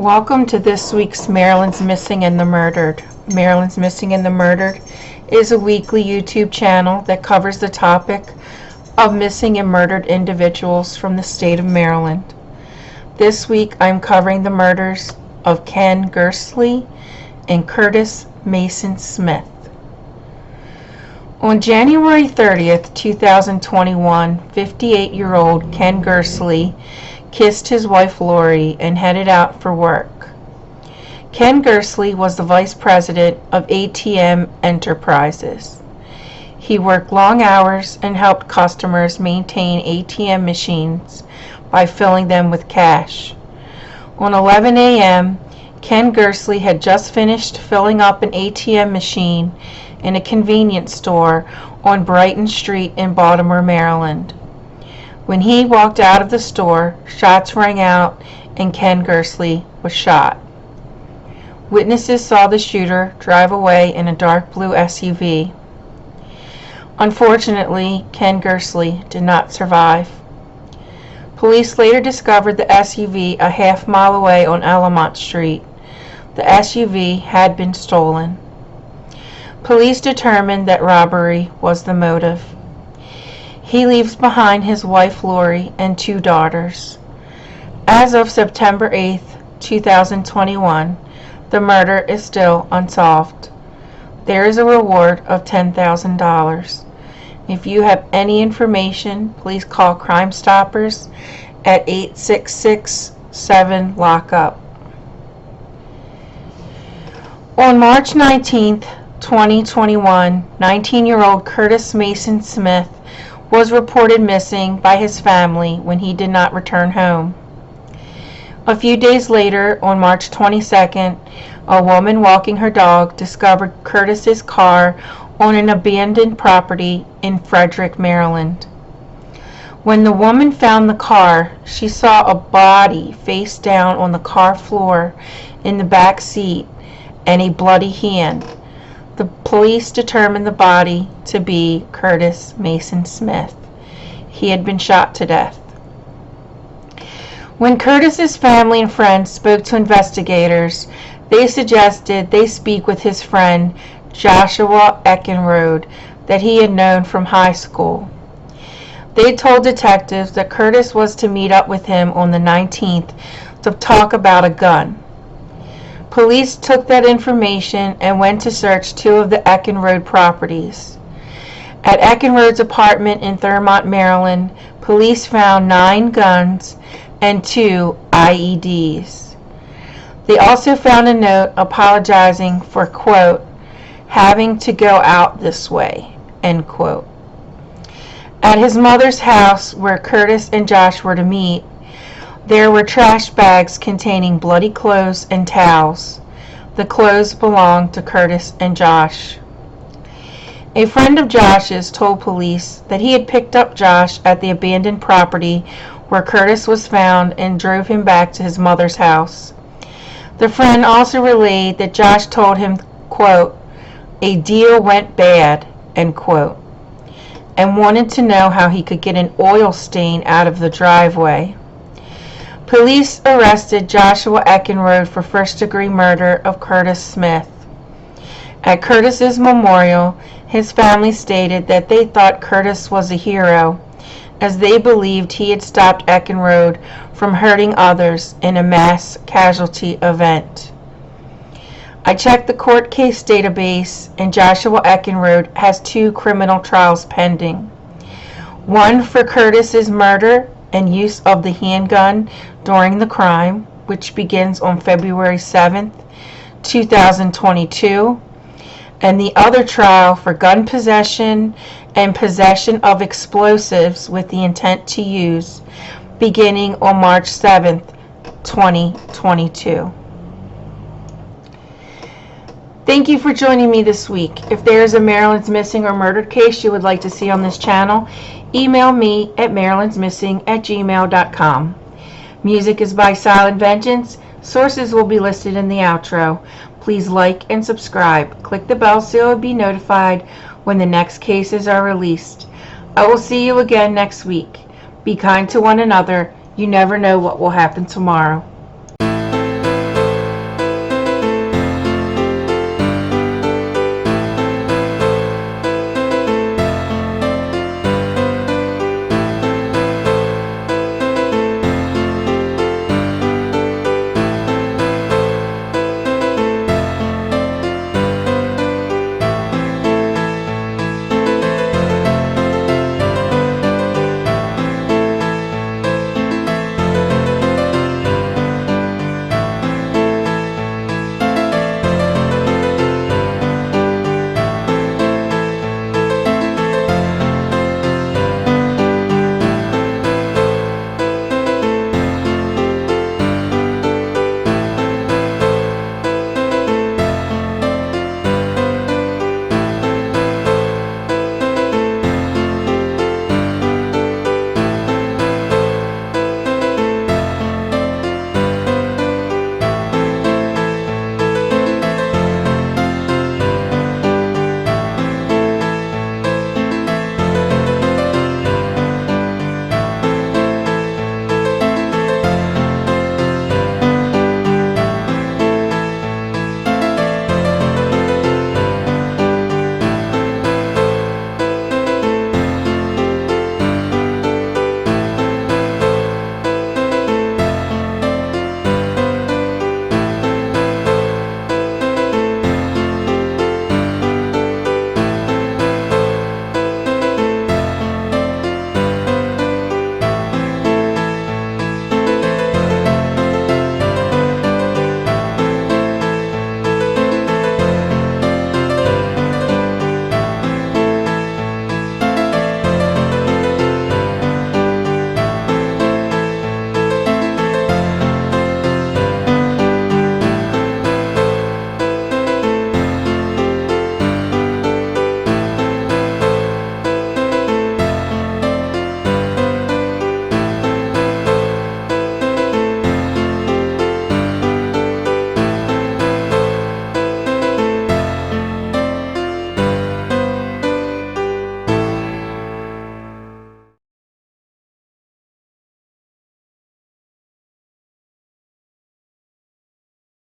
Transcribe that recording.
Welcome to this week's Maryland's Missing and the Murdered. Maryland's Missing and the Murdered is a weekly YouTube channel that covers the topic of missing and murdered individuals from the state of Maryland. This week I'm covering the murders of Ken Gerstley and Curtis Mason Smith. On January 30th, 2021, 58-year-old Ken Gerstley kissed his wife Lori and headed out for work. Ken Gerstley was the vice president of ATM Enterprises. He worked long hours and helped customers maintain ATM machines by filling them with cash. On 11 a.m., Ken Gerstley had just finished filling up an ATM machine in a convenience store on Brighton Street in Baltimore, Maryland. When he walked out of the store, shots rang out and Ken Gerstley was shot. Witnesses saw the shooter drive away in a dark blue SUV. Unfortunately, Ken Gerstley did not survive. Police later discovered the SUV a half-mile away on Elamont Street. The SUV had been stolen. Police determined that robbery was the motive. He leaves behind his wife Lori and 2 daughters. As of September 8th, 2021, the murder is still unsolved. There is a reward of $10,000. If you have any information, please call Crime Stoppers at 866-7-LOCK-UP. On March 19th, 2021, 19-year-old Curtis Mason Smith was reported missing by his family when he did not return home. A few days later, on March 22nd, a woman walking her dog discovered Curtis's car on an abandoned property in Frederick, Maryland. When the woman found the car, she saw a body face down on the car floor in the back seat and a bloody hand. The police determined the body to be Curtis Mason Smith. He had been shot to death. When Curtis's family and friends spoke to investigators, they suggested they speak with his friend Joshua Eckenrode that he had known from high school. They told detectives that Curtis was to meet up with him on the 19th to talk about a gun. Police took that information and went to search 2 of the Eckenrode properties. At Eckenrode's apartment in Thurmont, Maryland, police found 9 guns and 2 IEDs. They also found a note apologizing for, quote, having to go out this way, end quote. At his mother's house, where Curtis and Josh were to meet, there were trash bags containing bloody clothes and towels. The clothes belonged to Curtis and Josh. A friend of Josh's told police that he had picked up Josh at the abandoned property where Curtis was found and drove him back to his mother's house. The friend also relayed that Josh told him, quote, a deal went bad, end quote, and wanted to know how he could get an oil stain out of the driveway. Police arrested Joshua Eckenrode for first-degree murder of Curtis Smith. At Curtis's memorial, his family stated that they thought Curtis was a hero, as they believed he had stopped Eckenrode from hurting others in a mass casualty event. I checked the court case database, and Joshua Eckenrode has 2 criminal trials pending. One for Curtis's murder and use of the handgun during the crime, which begins on February 7th, 2022, and the other trial for gun possession and possession of explosives with the intent to use, beginning on March 7th, 2022. Thank you for joining me this week. If there is a Maryland's Missing or Murdered case you would like to see on this channel, email me at marylandsmissing@gmail.com. Music is by Silent Vengeance. Sources will be listed in the outro. Please like and subscribe. Click the bell so you'll be notified when the next cases are released. I will see you again next week. Be kind to one another. You never know what will happen tomorrow.